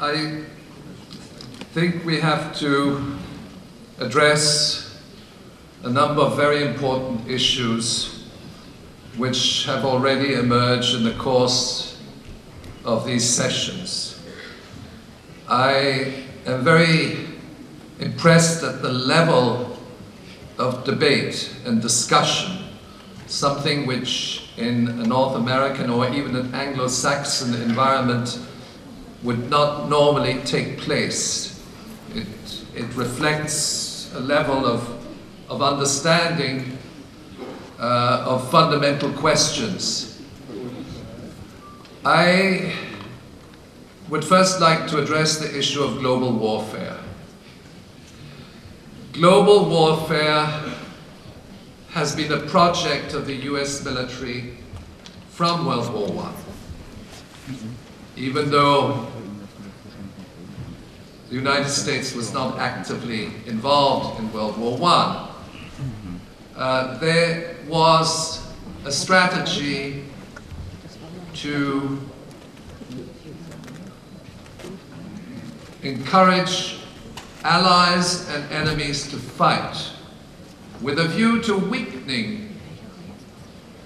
I think we have to address a number of very important issues which have already emerged in the course of these sessions. I am very impressed at the level of debate and discussion, something which in a North American or even an Anglo-Saxon environment would not normally take place. It reflects a level of understanding of fundamental questions. I would first like to address the issue of global warfare. Global warfare has been a project of the US military from World War I. Even though the United States was not actively involved in World War I, there was a strategy to encourage allies and enemies to fight with a view to weakening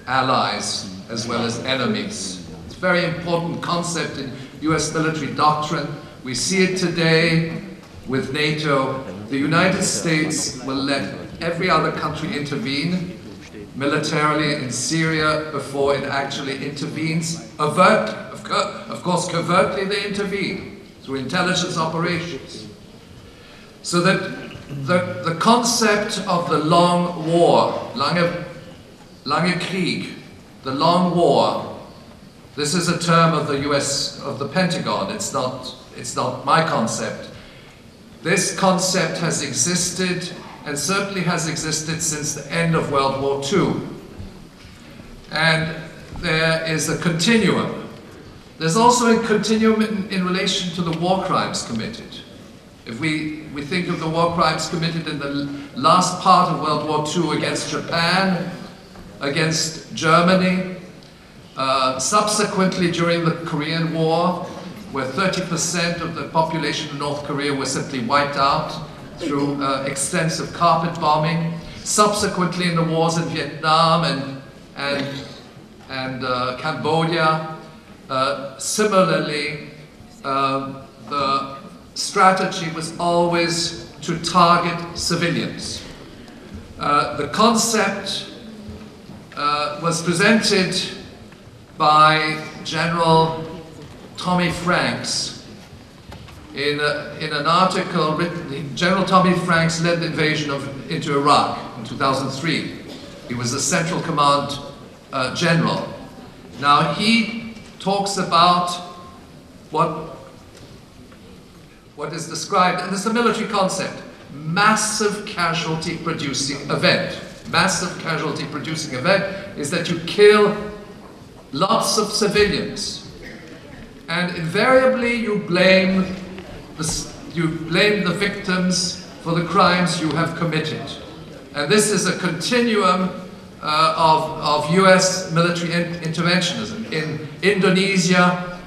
allies as well as enemies. It's a very important concept in US military doctrine. We see it today with NATO. The United States will let every other country intervene militarily in Syria before it actually intervenes. Overtly, of course, covertly they intervene through intelligence operations. So that the concept of the long war, lange Krieg, the long war, this is a term of the US, of the Pentagon. It's not my concept. This concept has existed and certainly has existed since the end of World War II. And there is a continuum. There's also a continuum in relation to the war crimes committed. If we think of the war crimes committed in the last part of World War II against Japan, against Germany, subsequently during the Korean War, where 30% of the population of North Korea was simply wiped out through extensive carpet bombing, subsequently in the wars in Vietnam and Cambodia, similarly, the strategy was always to target civilians. The concept was presented by General Tommy Franks in an article written. General Tommy Franks led the invasion into Iraq in 2003. He was the Central Command General. Now he talks about what is described, and it's a military concept, massive casualty producing event. Massive casualty producing event is that you kill lots of civilians, and invariably you blame the victims for the crimes you have committed. And this is a continuum of US military interventionism. In Indonesia,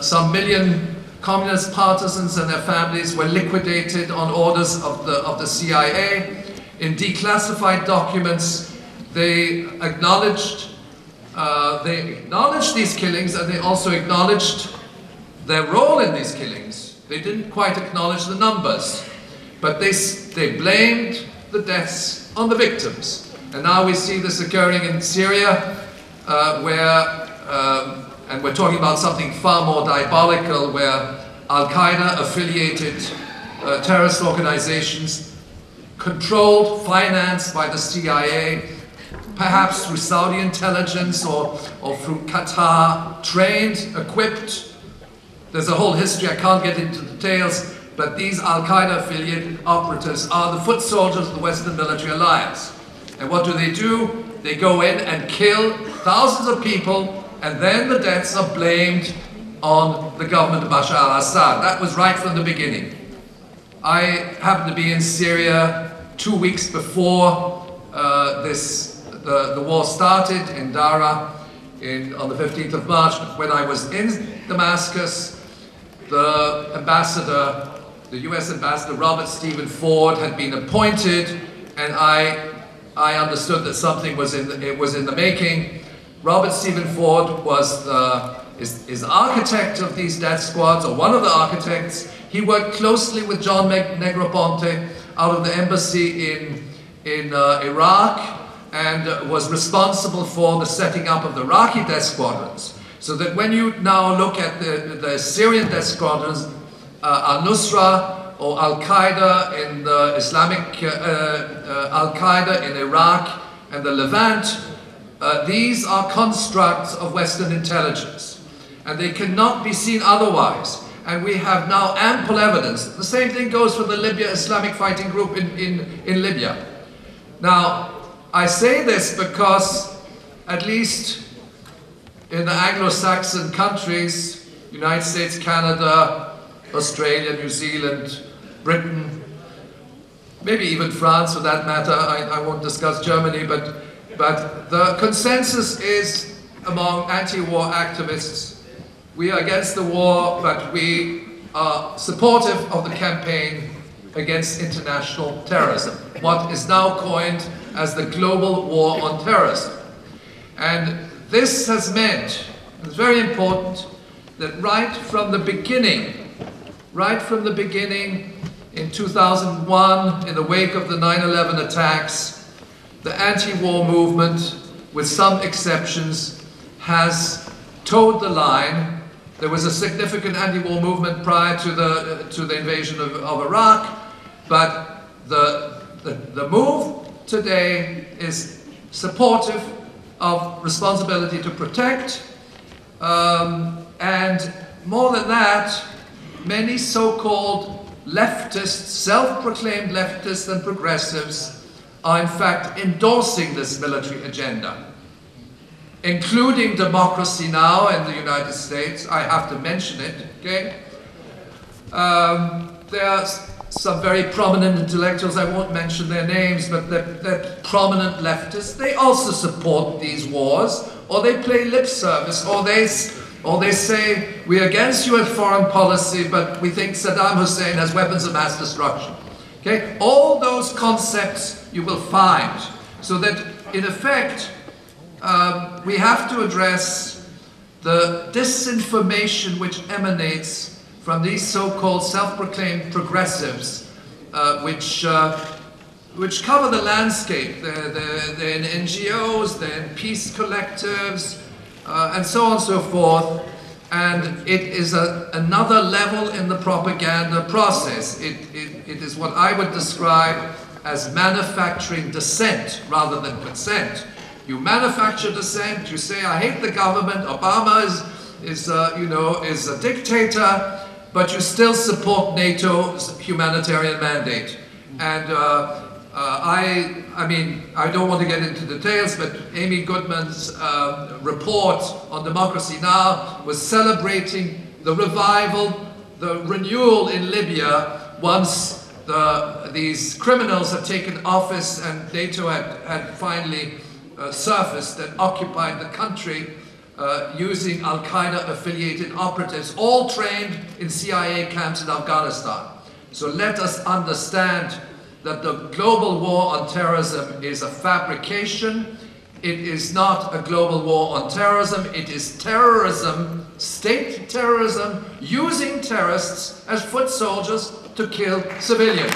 some million communist partisans and their families were liquidated on orders of the CIA. In declassified documents, they acknowledged these killings, and they also acknowledged their role in these killings. They didn't quite acknowledge the numbers, but they blamed the deaths on the victims. And now we see this occurring in Syria, and we're talking about something far more diabolical, where Al-Qaeda affiliated terrorist organizations, controlled, financed by the CIA, perhaps through Saudi intelligence or through Qatar, trained, equipped. There's a whole history, I can't get into details, but these Al-Qaeda affiliated operatives are the foot soldiers of the Western Military Alliance. And what do? They go in and kill thousands of people, and then the deaths are blamed on the government of Bashar al-Assad. That was right from the beginning. I happened to be in Syria 2 weeks before the war started in Dara on the 15th of March. When I was in Damascus, the ambassador, the US ambassador Robert Stephen Ford, had been appointed, and I understood that something was in the making. Robert Stephen Ford was is architect of these death squads, or one of the architects. He worked closely with John Negroponte out of the embassy in Iraq, and was responsible for the setting up of the Iraqi death squadrons. So that when you now look at the Syrian death squadrons, al-Nusra or Al-Qaeda in the Islamic Al-Qaeda in Iraq and the Levant, these are constructs of Western intelligence, and they cannot be seen otherwise. And we have now ample evidence. The same thing goes for the Libya Islamic Fighting Group in Libya. Now, I say this because, at least in the Anglo-Saxon countries, United States, Canada, Australia, New Zealand, Britain, maybe even France for that matter, I won't discuss Germany, but the consensus is among anti-war activists, we are against the war, but we are supportive of the campaign against international terrorism, what is now coined as the global war on terrorism. And this has meant, it's very important, that right from the beginning in 2001, in the wake of the 9/11 attacks, the anti-war movement, with some exceptions, has towed the line. There was a significant anti-war movement prior to the invasion of Iraq, but the move today is supportive of responsibility to protect, and more than that, many so-called leftists, self-proclaimed leftists and progressives, are in fact endorsing this military agenda, including Democracy Now! In the United States. I have to mention it, okay? There are some very prominent intellectuals, I won't mention their names, but they're prominent leftists. They also support these wars, or they play lip service, or they say, we're against you in foreign policy, but we think Saddam Hussein has weapons of mass destruction. Okay? All those concepts you will find, so that in effect, we have to address the disinformation which emanates from these so-called self-proclaimed progressives, which cover the landscape. They're in NGOs, they're in peace collectives, and so on and so forth. And it is another level in the propaganda process. It is what I would describe as manufacturing dissent rather than consent. You manufacture dissent, you say, I hate the government, Obama is a dictator, but you still support NATO's humanitarian mandate. And I mean, I don't want to get into details, but Amy Goodman's report on Democracy Now! Was celebrating the revival, the renewal in Libya once these criminals had taken office and NATO had finally surfaced and occupied the country, using Al-Qaeda affiliated operatives, all trained in CIA camps in Afghanistan. So let us understand that the global war on terrorism is a fabrication. It is not a global war on terrorism. It is terrorism, state terrorism, using terrorists as foot soldiers to kill civilians.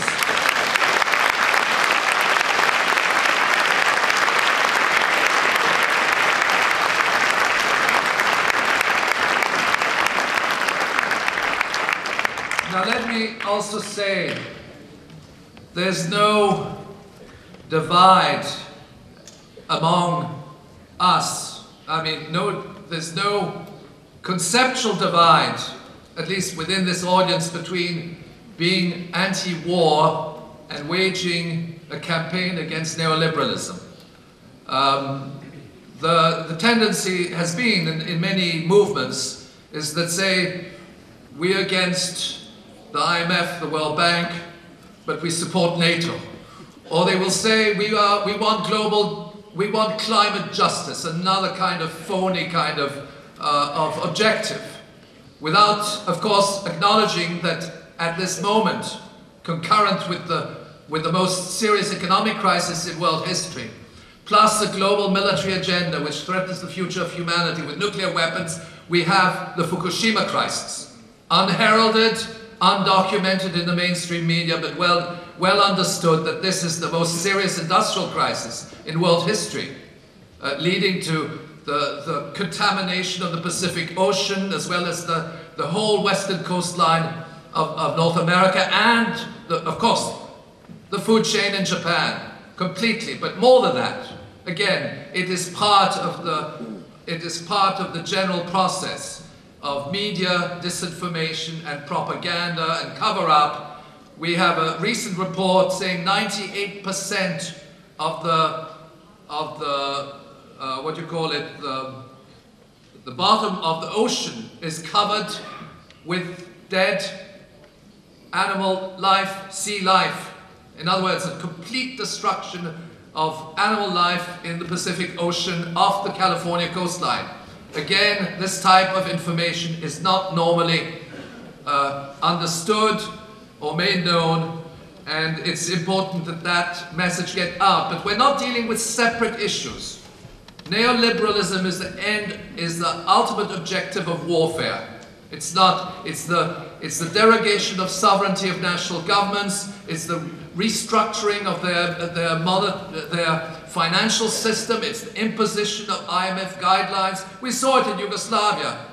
Now let me also say, there's no divide among us. I mean, there's no conceptual divide, at least within this audience, between being anti-war and waging a campaign against neoliberalism. The tendency has been in many movements is that say, we're against the IMF, the World Bank, but we support NATO. Or they will say, we want climate justice, another kind of phony kind of objective. without, of course, acknowledging that at this moment, concurrent with the most serious economic crisis in world history, plus a global military agenda which threatens the future of humanity with nuclear weapons, we have the Fukushima crisis. Unheralded, undocumented in the mainstream media, but well understood that this is the most serious industrial crisis in world history, leading to the contamination of the Pacific Ocean, as well as the whole western coastline of North America, and, of course, the food chain in Japan, completely. But more than that, again, it is part of the general process of media disinformation and propaganda and cover-up. We have a recent report saying 98% of the what do you call it, the bottom of the ocean is covered with dead animal life, sea life. In other words, a complete destruction of animal life in the Pacific Ocean off the California coastline. Again, this type of information is not normally understood or made known, and it's important that that message get out. But we're not dealing with separate issues. Neoliberalism is the ultimate objective of warfare. It's the derogation of sovereignty of national governments. It's the restructuring of their financial system. It's the imposition of IMF guidelines. We saw it in Yugoslavia.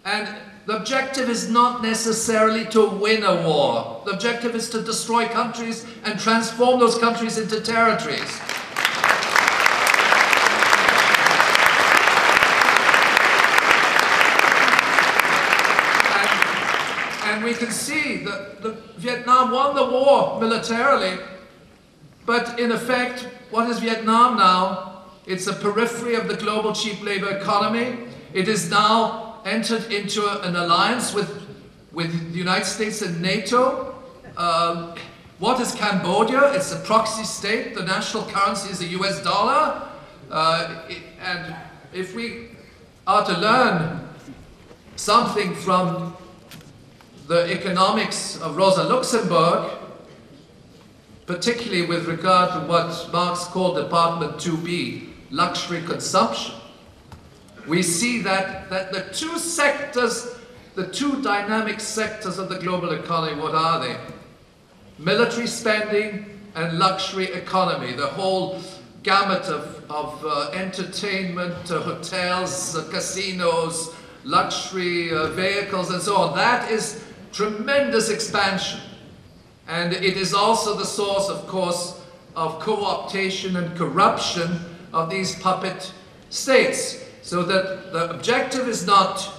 And the objective is not necessarily to win a war. The objective is to destroy countries and transform those countries into territories. And we can see that Vietnam won the war militarily, but in effect, what is Vietnam now? It's a periphery of the global cheap labor economy. It is now entered into an alliance with the United States and NATO. What is Cambodia? It's a proxy state. The national currency is the US dollar. And if we are to learn something from the economics of Rosa Luxemburg, particularly with regard to what Marx called Department 2B, luxury consumption, we see that the two sectors, the two dynamic sectors of the global economy, what are they? Military spending and luxury economy, the whole gamut of entertainment, hotels, casinos, luxury vehicles and so on. That is tremendous expansion. And it is also the source, of course, of co-optation and corruption of these puppet states. So that the objective is not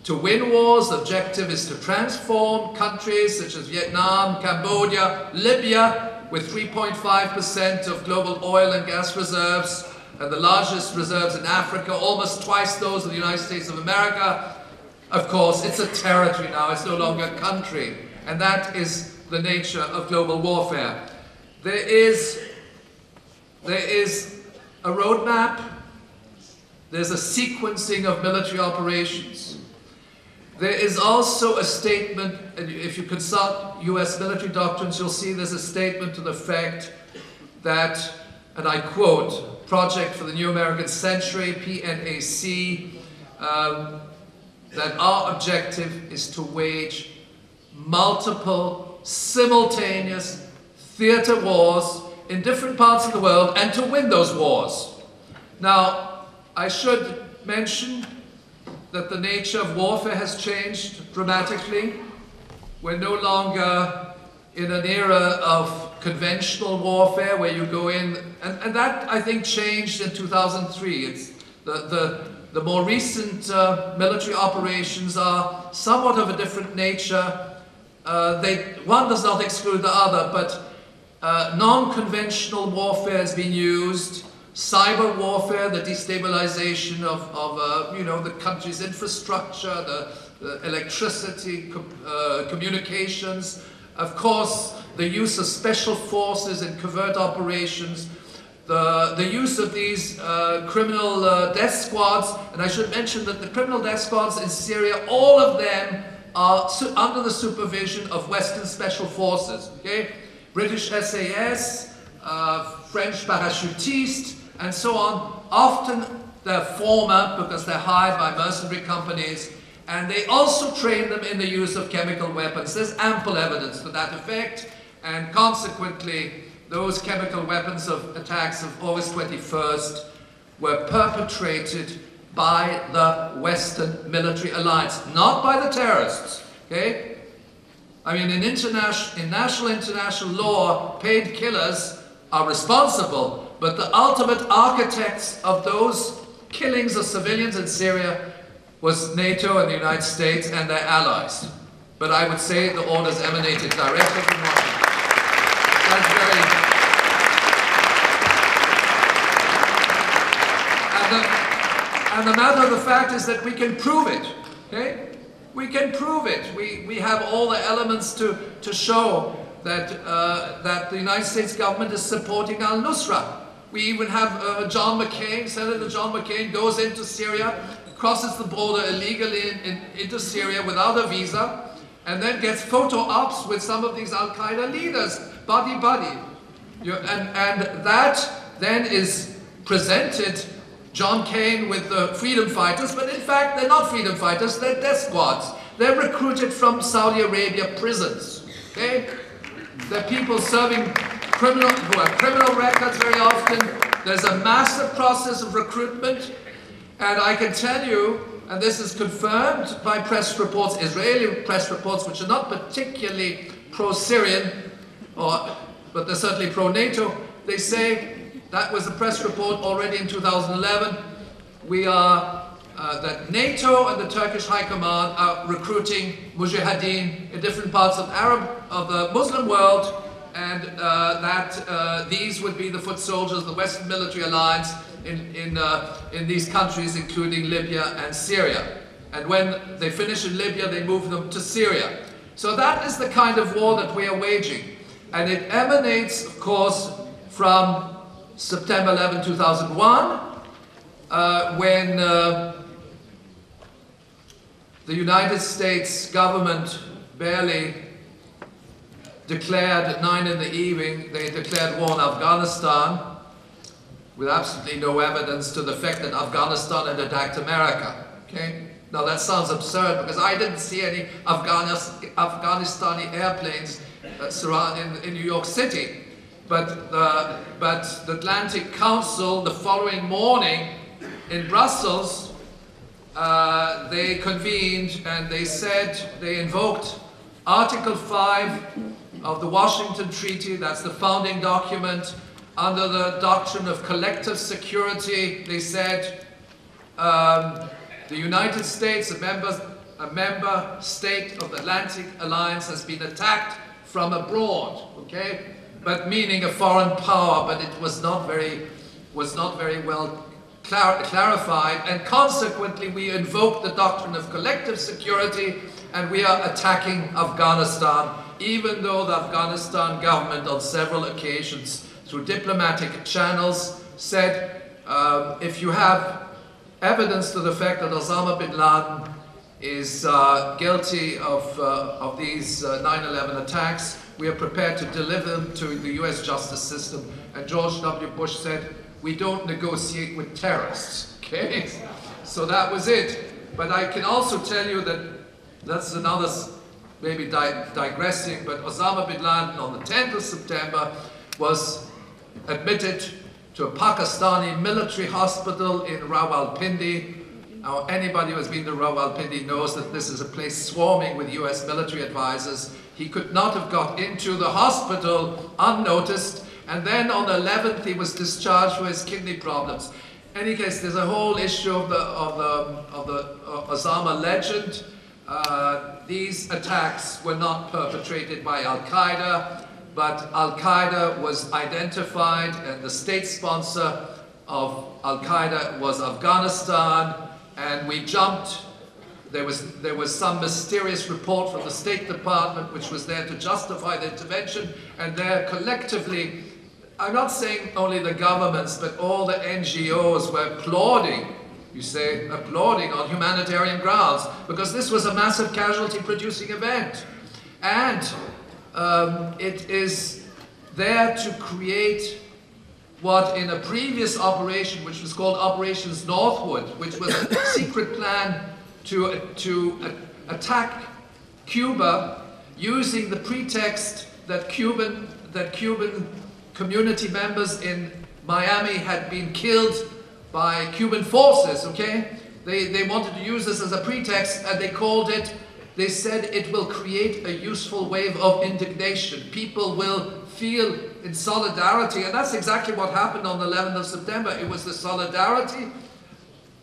to win wars, the objective is to transform countries such as Vietnam, Cambodia, Libya, with 3.5% of global oil and gas reserves, and the largest reserves in Africa, almost twice those of the United States of America. Of course, it's a territory now, it's no longer a country. And that is the nature of global warfare. There is a roadmap, there's a sequencing of military operations. There is also a statement, and if you consult US military doctrines, you'll see there's a statement to the effect that, and I quote, Project for the New American Century, PNAC, that our objective is to wage multiple, simultaneous theater wars in different parts of the world and to win those wars. Now, I should mention that the nature of warfare has changed dramatically. We're no longer in an era of conventional warfare where you go in, and that I think changed in 2003. It's the more recent military operations are somewhat of a different nature. One does not exclude the other, but non-conventional warfare has been used. Cyber warfare, the destabilization of you know, the country's infrastructure, the electricity, communications. Of course, the use of special forces in covert operations. the use of these criminal death squads, and I should mention that the criminal death squads in Syria, all of them are under the supervision of Western Special Forces, okay? British SAS, French parachutistes, and so on. Often they're former because they're hired by mercenary companies, and they also train them in the use of chemical weapons. There's ample evidence to that effect, and consequently, those chemical weapons of attacks of August 21st were perpetrated by the Western military alliance, not by the terrorists, okay? I mean, in national international law, paid killers are responsible, but the ultimate architects of those killings of civilians in Syria was NATO and the United States and their allies. But I would say the orders emanated directly from Washington. That's very... And the matter of the fact is that we can prove it, okay? We can prove it. We have all the elements to show that, that the United States government is supporting al-Nusra. We even have John McCain, Senator John McCain goes into Syria, crosses the border illegally into Syria without a visa, and then gets photo ops with some of these Al-Qaeda leaders, buddy. And that then is presented, John Cain with the freedom fighters, but in fact they're not freedom fighters, they're death squads. They're recruited from Saudi Arabia prisons, okay? They're people serving who have criminal records very often. There's a massive process of recruitment, and I can tell you, and this is confirmed by press reports, Israeli press reports, which are not particularly pro-Syrian, but they're certainly pro-NATO. They say, that was a press report already in 2011, that NATO and the Turkish High Command are recruiting mujahideen in different parts of the Muslim world, and that these would be the foot soldiers of the Western military alliance in these countries, including Libya and Syria. And when they finish in Libya, they move them to Syria. So that is the kind of war that we are waging. And it emanates, of course, from September 11, 2001, when the United States government barely declared at 9 in the evening, they declared war on Afghanistan with absolutely no evidence to the fact that Afghanistan had attacked America, okay? Now that sounds absurd because I didn't see any Afghanistani airplanes in New York City. But the Atlantic Council, the following morning in Brussels, they convened and they said, they invoked Article 5 of the Washington Treaty, that's the founding document, under the doctrine of collective security. They said, the United States, a member state of the Atlantic Alliance, has been attacked from abroad, okay? But meaning a foreign power, but it was not very well clarified, and consequently we invoke the doctrine of collective security, and we are attacking Afghanistan, even though the Afghanistan government on several occasions, through diplomatic channels, said, if you have evidence to the fact that Osama bin Laden is guilty of these 9/11 attacks, we are prepared to deliver them to the US justice system. And George W. Bush said, we don't negotiate with terrorists, okay? So that was it. But I can also tell you that that's another, maybe digressing, but Osama bin Laden on the 10th of September was admitted to a Pakistani military hospital in Rawalpindi. Now, anybody who has been to Rawalpindi knows that this is a place swarming with US military advisors. He could not have got into the hospital unnoticed, and then on the 11th he was discharged for his kidney problems. In any case, there's a whole issue of the Osama legend. These attacks were not perpetrated by Al-Qaeda, but Al-Qaeda was identified, and the state sponsor of Al-Qaeda was Afghanistan, and we jumped. There was some mysterious report from the State Department which was there to justify the intervention, and there collectively I'm not saying only the governments, but all the NGOs were applauding, you say, applauding on humanitarian grounds, because this was a massive casualty-producing event. And it is there to create what in a previous operation, which was called Operations Northwood, which was a secret plan to attack Cuba using the pretext that Cuban community members in Miami had been killed by Cuban forces, okay? They wanted to use this as a pretext, and they said it will create a useful wave of indignation. People will feel in solidarity, and that's exactly what happened on the 11th of September. It was the solidarity,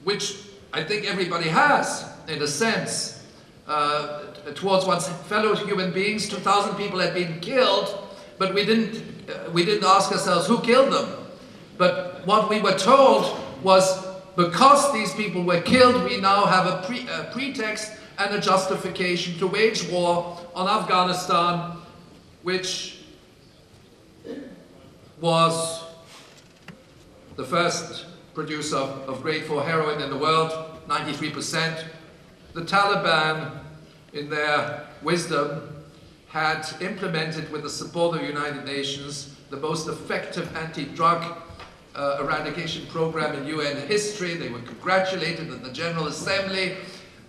which I think everybody has, in a sense, towards one's fellow human beings. 2,000 people had been killed, but we didn't ask ourselves who killed them. But what we were told was, because these people were killed, we now have a pretext and a justification to wage war on Afghanistan, which was the first producer of grade 4 heroin in the world, 93%. The Taliban, in their wisdom, had implemented, with the support of the United Nations, the most effective anti-drug eradication program in UN history. They were congratulated at the General Assembly.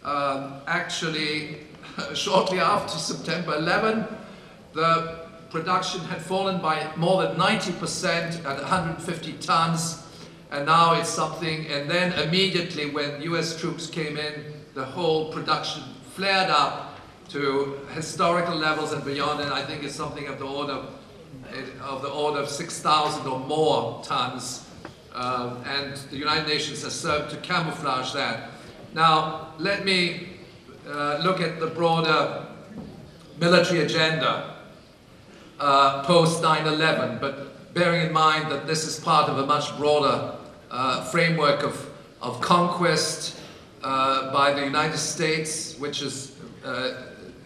Actually, shortly after September 11, the production had fallen by more than 90% at 150 tons, and now it's something, and then immediately when US troops came in, the whole production flared up to historical levels and beyond, and I think it's something of the order of 6,000 or more tons, and the United Nations has served to camouflage that. Now, let me look at the broader military agenda post 9/11, but bearing in mind that this is part of a much broader framework of conquest by the United States, which is, the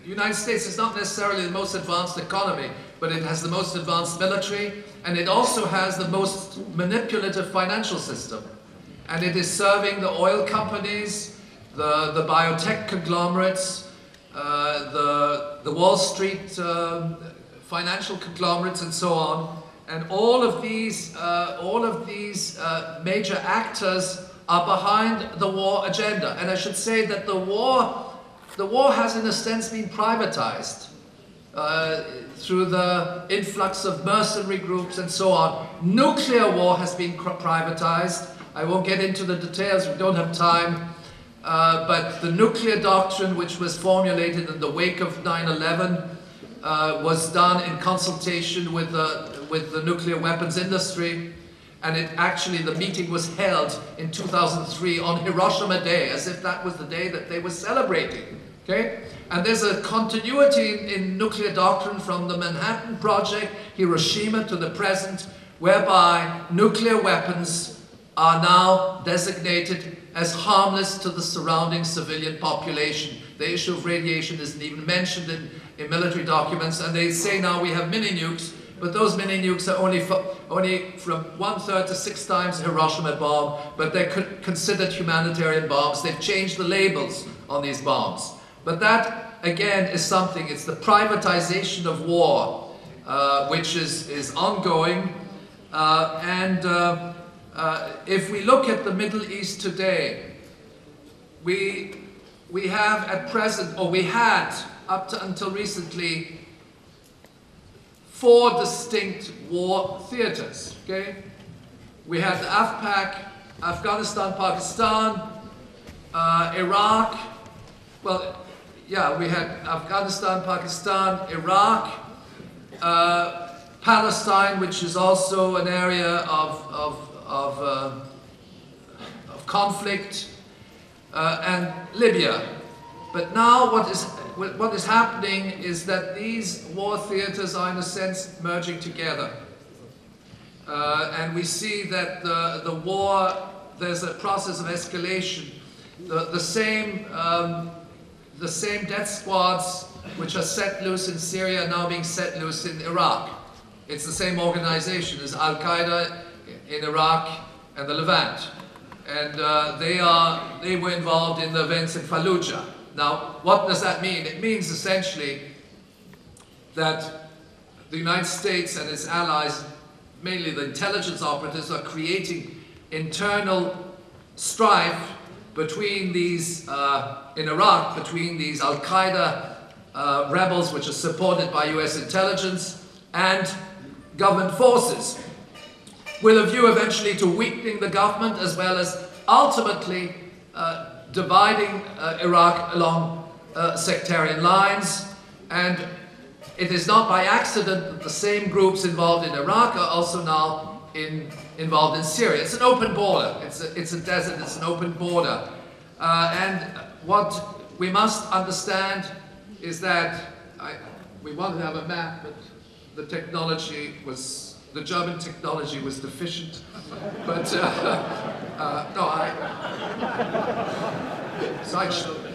United States is not necessarily the most advanced economy, but it has the most advanced military, and it also has the most manipulative financial system. And it is serving the oil companies, the biotech conglomerates, the Wall Street financial conglomerates, and so on. And all of these major actors are behind the war agenda. And I should say that the war has, in a sense, been privatized through the influx of mercenary groups and so on. Nuclear war has been privatized. I won't get into the details, we don't have time. But the nuclear doctrine, which was formulated in the wake of 9/11, was done in consultation with the nuclear weapons industry. And the meeting was held in 2003 on Hiroshima Day, as if that was the day that they were celebrating. Okay? And there's a continuity in nuclear doctrine from the Manhattan Project, Hiroshima, to the present, whereby nuclear weapons are now designated as harmless to the surrounding civilian population. The issue of radiation isn't even mentioned in military documents, and they say now we have mini nukes, but those mini nukes are only from 1/3 to 6 times the Hiroshima bomb, but they're considered humanitarian bombs. They've changed the labels on these bombs. But that, again, is something, it's the privatization of war, which is ongoing. If we look at the Middle East today, we have at present, or we had until recently, 4 distinct war theaters, okay? We had the AFPAC, Afghanistan, Pakistan, Iraq, well, yeah, we had Afghanistan, Pakistan, Iraq, Palestine, which is also an area of conflict, and Libya. But now what is happening is that these war theaters are in a sense merging together. And we see that the war, there's a process of escalation. The same death squads which are set loose in Syria are now being set loose in Iraq. It's the same organization as Al-Qaeda in Iraq and the Levant. And they were involved in the events in Fallujah. Now, what does that mean? It means essentially that the United States and its allies, mainly the intelligence operatives, are creating internal strife between these, in Iraq, between these Al-Qaeda rebels, which are supported by US intelligence, and government forces, with a view eventually to weakening the government as well as ultimately dividing Iraq along sectarian lines. And it is not by accident that the same groups involved in Iraq are also now involved in Syria. It's an open border. It's a desert. It's an open border. And what we must understand is that we wanted to have a map, but the technology was, the German technology was deficient. But no,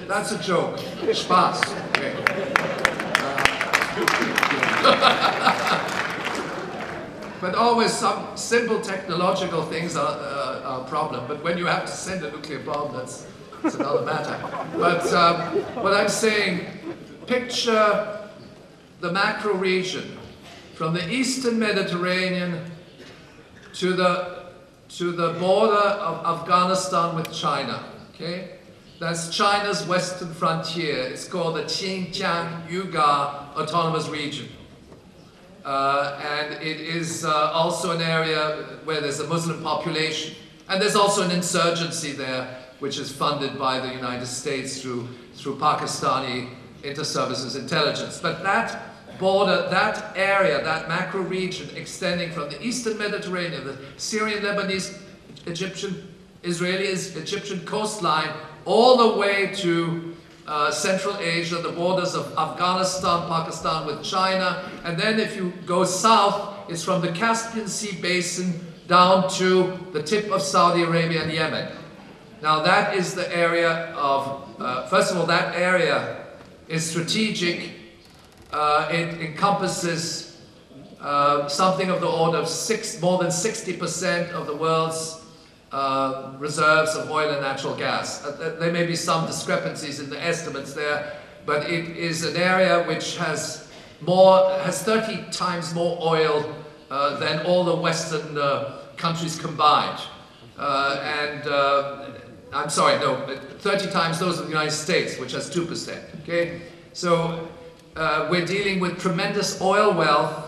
that's a joke. Spaß. Okay. But always some simple technological things are a problem. But when you have to send a nuclear bomb, that's another matter. But what I'm saying, picture the macro region from the eastern Mediterranean to the border of Afghanistan with China. Okay, that's China's western frontier. It's called the Xinjiang-Uyghur Autonomous Region. And it is also an area where there's a Muslim population. And there's also an insurgency there, which is funded by the United States through Pakistani inter-services intelligence. But that border, that area, that macro region extending from the eastern Mediterranean, the Syrian, Lebanese, Egyptian, Israeli, Egyptian coastline, all the way to Central Asia, the borders of Afghanistan, Pakistan with China, and then if you go south, it's from the Caspian Sea basin down to the tip of Saudi Arabia and Yemen. Now that is the area of, first of all, that area is strategic. It encompasses something of the order of more than 60% of the world's reserves of oil and natural gas. There may be some discrepancies in the estimates there, but it is an area which has 30 times more oil than all the Western countries combined. I'm sorry, no, 30 times those of the United States, which has 2%. Okay, so we're dealing with tremendous oil wealth.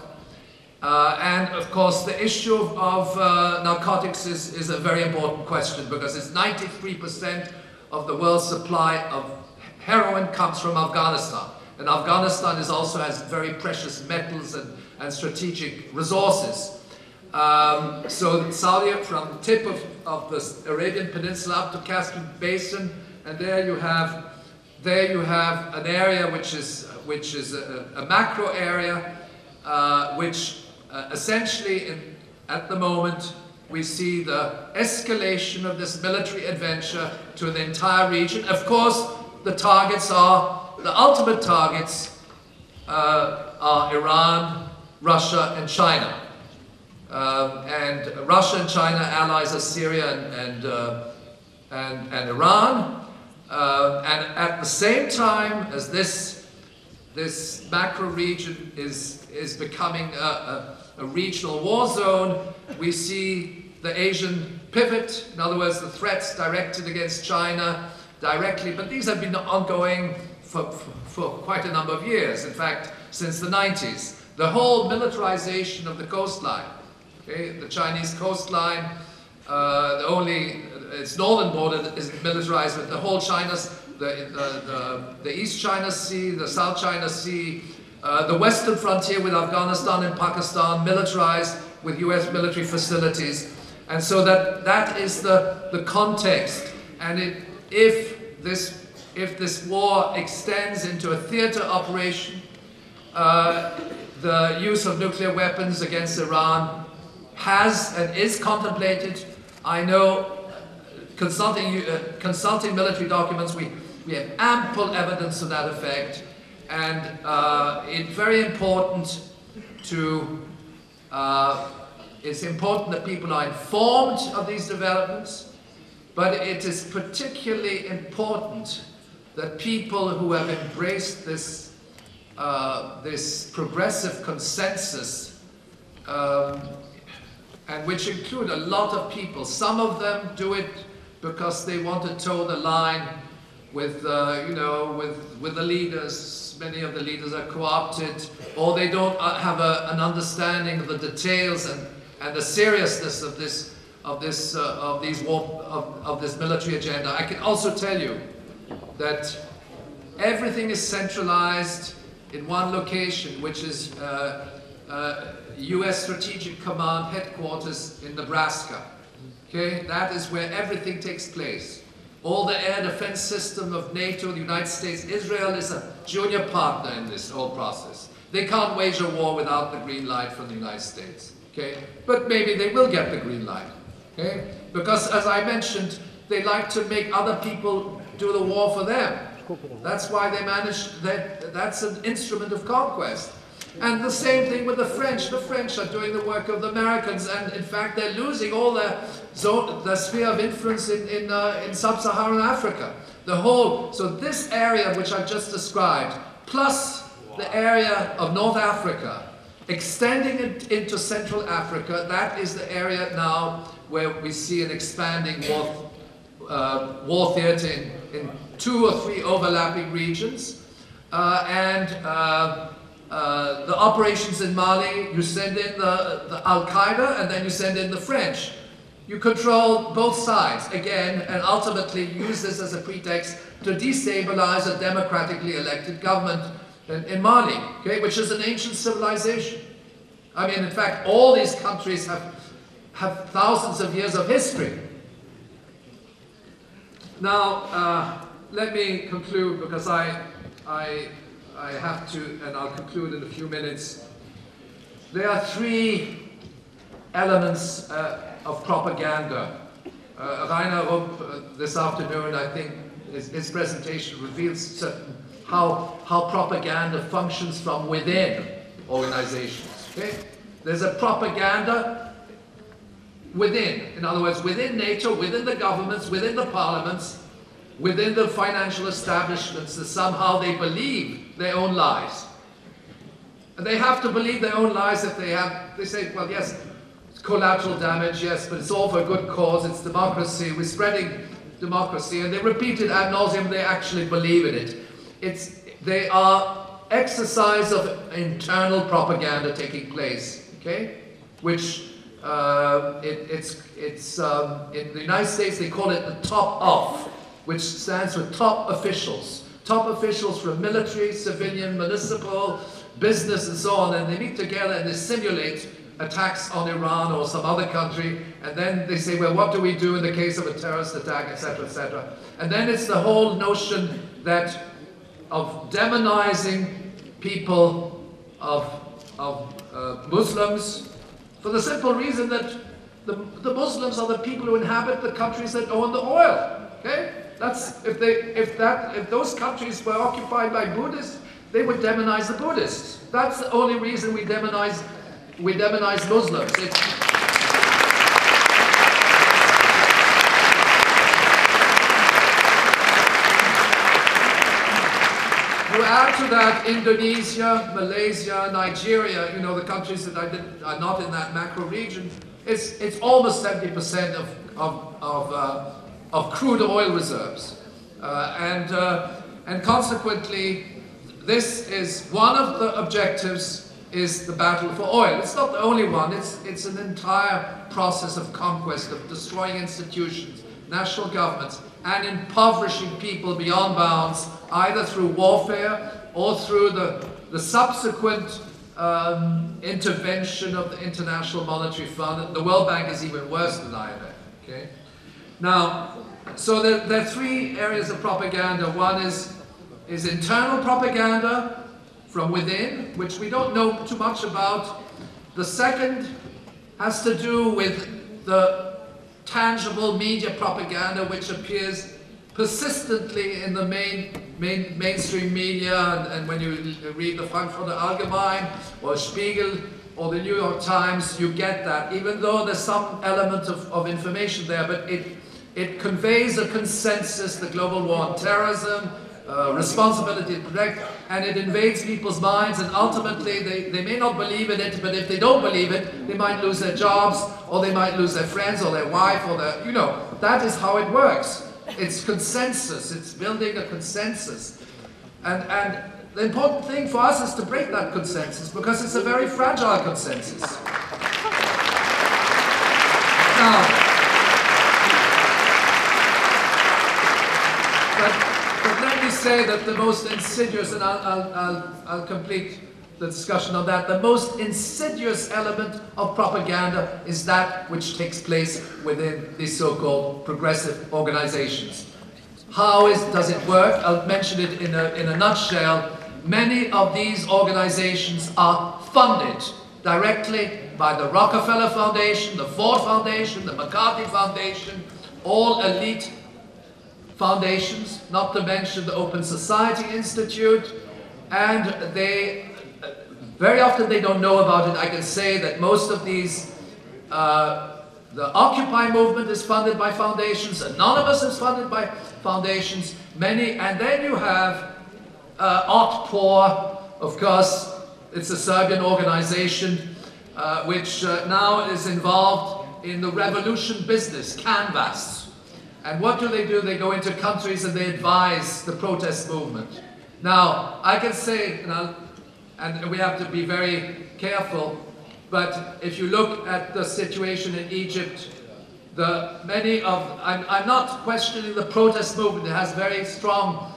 And of course, the issue of narcotics is a very important question, because it's 93% of the world's supply of heroin comes from Afghanistan. And Afghanistan also has very precious metals and strategic resources. So Saudi, from the tip of the Arabian Peninsula up to Caspian Basin, and there you have an area which is a macro area, which essentially, at the moment, we see the escalation of this military adventure to the entire region. Of course, the ultimate targets are Iran, Russia, and China. And Russia and China allies are Syria and Iran. And at the same time as this macro region is becoming a regional war zone, we see the Asian pivot, in other words, the threats directed against China directly, but these have been ongoing for quite a number of years, in fact, since the 90s. The whole militarization of the coastline, okay, the Chinese coastline, its northern border is militarized, but the whole the East China Sea, the South China Sea, the western frontier with Afghanistan and Pakistan militarized with US military facilities. And so that is the context. And if this war extends into a theater operation, the use of nuclear weapons against Iran has and is contemplated. I know, consulting military documents, we have ample evidence to that effect. And it's very important to It's important that people are informed of these developments, but it is particularly important that people who have embraced this, this progressive consensus, and which include a lot of people. Some of them do it because they want to toe the line with, you know, with the leaders. Many of the leaders are co-opted, or they don't have an understanding of the details and the seriousness of this military agenda. I can also tell you that everything is centralized in one location, which is U.S. Strategic Command headquarters in Nebraska. Okay, that is where everything takes place. All the air defense system of NATO, the United States, Israel is a junior partner in this whole process. They can't wage a war without the green light from the United States. Okay, but maybe they will get the green light. Okay, because as I mentioned, they like to make other people do the war for them. That's why they managed that. That's an instrument of conquest. And the same thing with the French. The French are doing the work of the Americans, and in fact they're losing all their sphere of influence in sub-Saharan Africa. So this area which I've just described, plus the area of North Africa, extending it into Central Africa, that is the area now where we see an expanding war theater in 2 or 3 overlapping regions. The operations in Mali, you send in the Al-Qaeda and then you send in the French. You control both sides, again, and ultimately use this as a pretext to destabilize a democratically elected government in Mali, okay, which is an ancient civilization. I mean, in fact, all these countries have thousands of years of history. Now, let me conclude, because I have to, and I'll conclude in a few minutes. There are 3 elements of propaganda. Rainer Rupp, this afternoon, I think, his presentation reveals how propaganda functions from within organizations. Okay? There's a propaganda within. In other words, within NATO, within the governments, within the parliaments, within the financial establishments, that somehow they believe their own lies. And they have to believe their own lies if they say, well, yes, it's collateral damage, yes, but it's all for a good cause, it's democracy, we're spreading democracy, and they repeat it ad nauseum, they actually believe in it. They are exercise of internal propaganda taking place, okay? Which in the United States they call it the top off, which stands for top officials. Top officials from military, civilian, municipal, business, and so on, and they meet together and they simulate attacks on Iran or some other country, and then they say, well, what do we do in the case of a terrorist attack, etc., etc. And then it's the whole notion that of demonizing people of Muslims, for the simple reason that the Muslims are the people who inhabit the countries that own the oil. Okay? That's if those countries were occupied by Buddhists, they would demonize the Buddhists. That's the only reason we demonize Muslims. You add to that Indonesia, Malaysia, Nigeria, you know, the countries that are not in that macro region, it's almost 70% of crude oil reserves. And consequently, this is one of the objectives is the battle for oil. It's not the only one, it's an entire process of conquest, of destroying institutions, national governments, and impoverishing people beyond bounds, either through warfare or through the subsequent intervention of the International Monetary Fund. The World Bank is even worse than IMF. Okay? Now, so there are 3 areas of propaganda. One is internal propaganda from within, which we don't know too much about. The second has to do with the tangible media propaganda which appears persistently in the mainstream media, and when you read the Frankfurter Allgemein or Spiegel or the New York Times, you get that, even though there's some element of information there, but it conveys a consensus, the global war on terrorism, responsibility to protect, and it invades people's minds, and ultimately they may not believe in it, but if they don't believe it, they might lose their jobs, or they might lose their friends, or their wife, or their, you know, that is how it works. It's consensus, it's building a consensus. And the important thing for us is to break that consensus, because it's a very fragile consensus. Now, but let me say that the most insidious, and I'll complete the discussion on that, the most insidious element of propaganda is that which takes place within these so-called progressive organizations. How does it work? I'll mention it in a nutshell. Many of these organizations are funded directly by the Rockefeller Foundation, the Ford Foundation, the McCarthy Foundation, all elite foundations, not to mention the Open Society Institute, and very often they don't know about it. I can say that most of these, the Occupy movement is funded by foundations, Anonymous is funded by foundations, many, and then you have Otpor, of course, it's a Serbian organization which now is involved in the revolution business, Canvas. And what do? They go into countries and they advise the protest movement. Now, I can say, and we have to be very careful, but if you look at the situation in Egypt, I'm not questioning the protest movement. It has very strong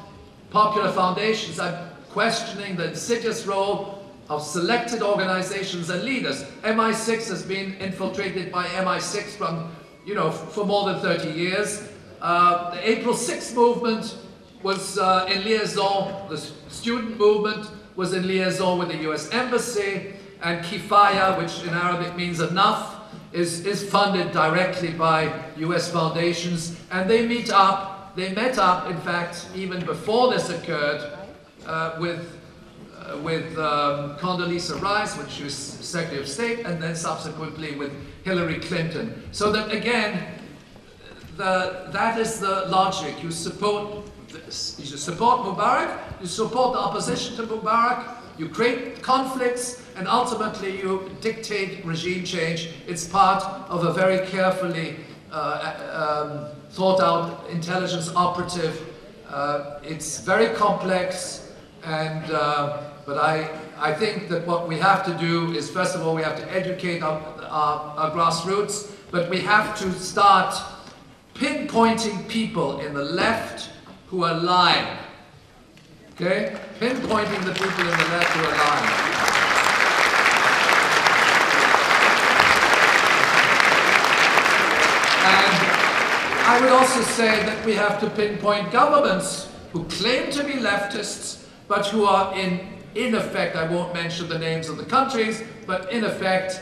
popular foundations. I'm questioning the insidious role of selected organizations and leaders. MI6 has been infiltrated by MI6 from, you know, for more than 30 years. The April 6th movement was in liaison, the student movement was in liaison with the US Embassy, and Kifaya, which in Arabic means enough, is funded directly by US foundations, and they met up, in fact, even before this occurred, with Condoleezza Rice, when she was Secretary of State, and then subsequently with Hillary Clinton. So that again, that is the logic. You support Mubarak, you support the opposition to Mubarak, you create conflicts, and ultimately you dictate regime change. It's part of a very carefully thought out intelligence operative. It's very complex, and but I think that what we have to do is, first of all, we have to educate our grassroots, but we have to start pinpointing people in the left who are lying. Okay? Pinpointing the people in the left who are lying. And I would also say that we have to pinpoint governments who claim to be leftists, but who are in effect, I won't mention the names of the countries, but in effect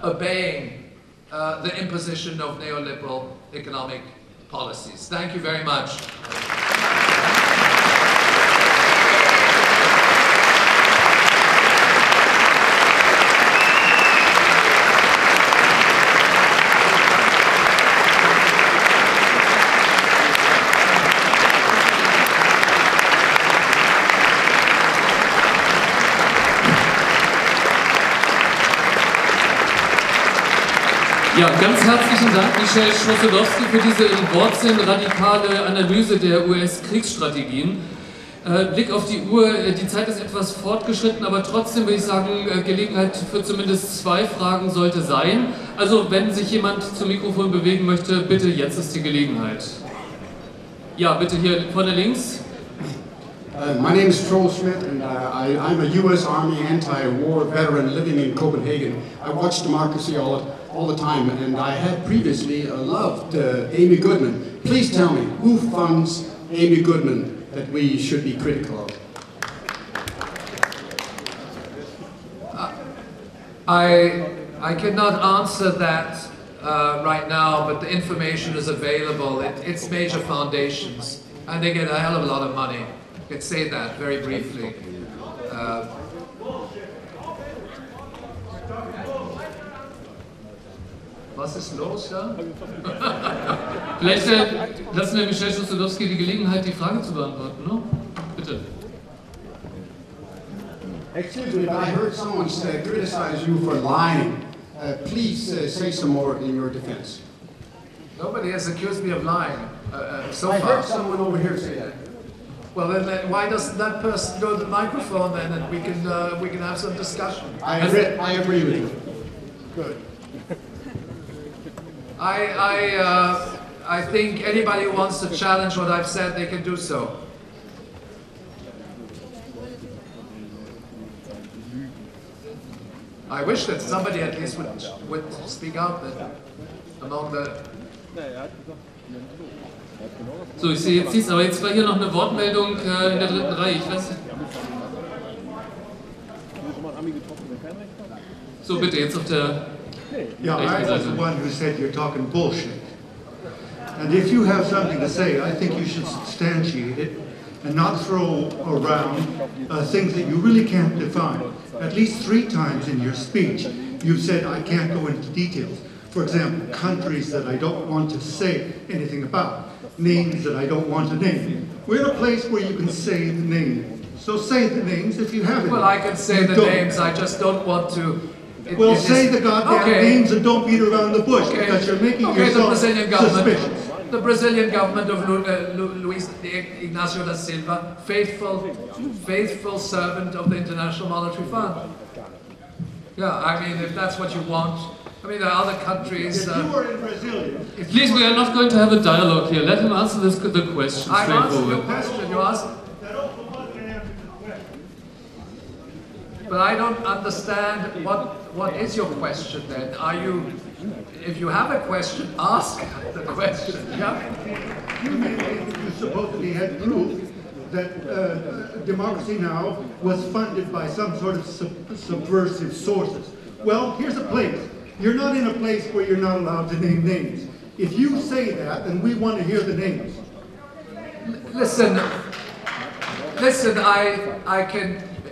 obeying the imposition of neoliberal economic policies. Thank you very much. Ja, ganz herzlichen Dank, Michel Chossudovsky, für diese in Wortsinn radikale Analyse der US-Kriegsstrategien. Blick auf die Uhr, die Zeit ist etwas fortgeschritten, aber trotzdem würde ich sagen, Gelegenheit für zumindest 2 Fragen sollte sein. Also wenn sich jemand zum Mikrofon bewegen möchte, bitte, jetzt ist die Gelegenheit. Ja, bitte hier vorne links. My name is Troels Schmidt, and I'm a U.S. Army anti-war veteran living in Copenhagen. I watch democracy all the time, and I had previously loved Amy Goodman. Please tell me, who funds Amy Goodman that we should be critical of? I cannot answer that right now, but the information is available. It's major foundations, and they get a hell of a lot of money. I can say that very briefly. Was ist los da? Vielleicht lassen wir Michel Chossudovsky die Gelegenheit, die Frage zu beantworten, ne? Bitte. Excuse me, but I heard someone criticize you for lying. Please say some more in your defense. Nobody has accused me of lying so I far. heard someone over here say that. Well, then why doesn't that person go to the microphone then, and we can have some discussion? I agree with you. Good. I think anybody who wants to challenge what I've said, they can do so. I wish that somebody at least would speak out then, among the... So, ich sehe jetzt nichts, aber jetzt war hier noch eine Wortmeldung in der dritten Reihe. Ich weiß nicht. So, bitte, jetzt auf der... Yeah, I was the one who said you're talking bullshit. And if you have something to say, I think you should substantiate it and not throw around things that you really can't define. At least 3 times in your speech, you said, I can't go into details. For example, countries that I don't want to say anything about, names that I don't want to name. We're in a place where you can say the name. So say the names if you have it. Well, I can say the names, I just don't want to... Well, say the goddamn names and don't beat around the bush, because you're making yourself suspicious. The Brazilian government of Luiz Ignacio da Silva, faithful servant of the International Monetary Fund. Yeah, I mean, if that's what you want. I mean, there are other countries... If you were in Brazil... Please, we are not going to have a dialogue here. Let him answer the question I answered straightforward. your question, you asked... But I don't understand what is your question then? Are you, if you have a question, ask the question. Yeah? You supposedly had proof that Democracy Now! Was funded by some sort of subversive sources. Well, here's a place. You're not in a place where you're not allowed to name names. If you say that, then we want to hear the names. Listen,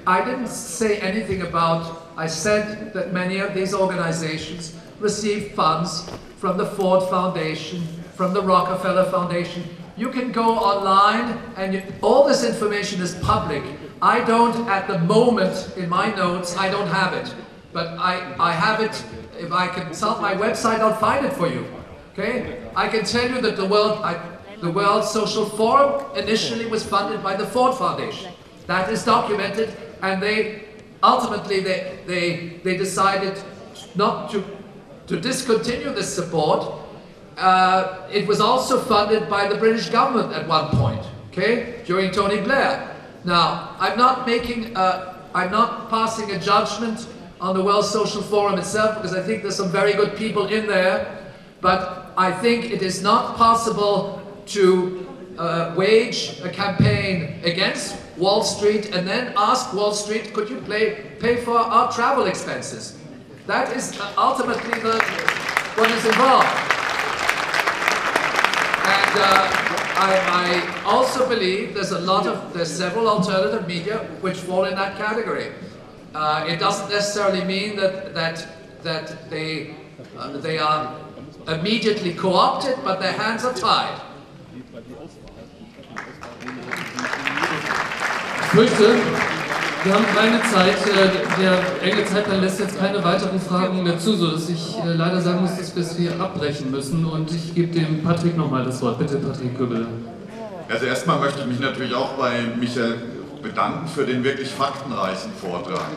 I didn't say anything about, I said that many of these organizations receive funds from the Ford Foundation, from the Rockefeller Foundation. You can go online and all this information is public. I don't, at the moment, in my notes, I don't have it. But I have it, if I consult my website, I'll find it for you. Okay? I can tell you that the World Social Forum initially was funded by the Ford Foundation. That is documented, and they ultimately they decided not to discontinue this support. It was also funded by the British government at one point, okay, during Tony Blair. Now, I'm not passing a judgment on the World Social Forum itself, because I think there's some very good people in there, but I think it is not possible to wage a campaign against Wall Street and then ask Wall Street, could you pay for our travel expenses? That is ultimately what is involved. And I also believe there's several alternative media which fall in that category. It doesn't necessarily mean that they are immediately co-opted, but their hands are tied. Ich fürchte, wir haben keine Zeit, der enge Zeitplan lässt jetzt keine weiteren Fragen mehr zu, sodass ich leider sagen muss, dass wir es hier abbrechen müssen, und ich gebe dem Patrick nochmal das Wort. Bitte, Patrick Göbel. Also erstmal möchte ich mich natürlich auch bei Michel bedanken für den wirklich faktenreichen Vortrag.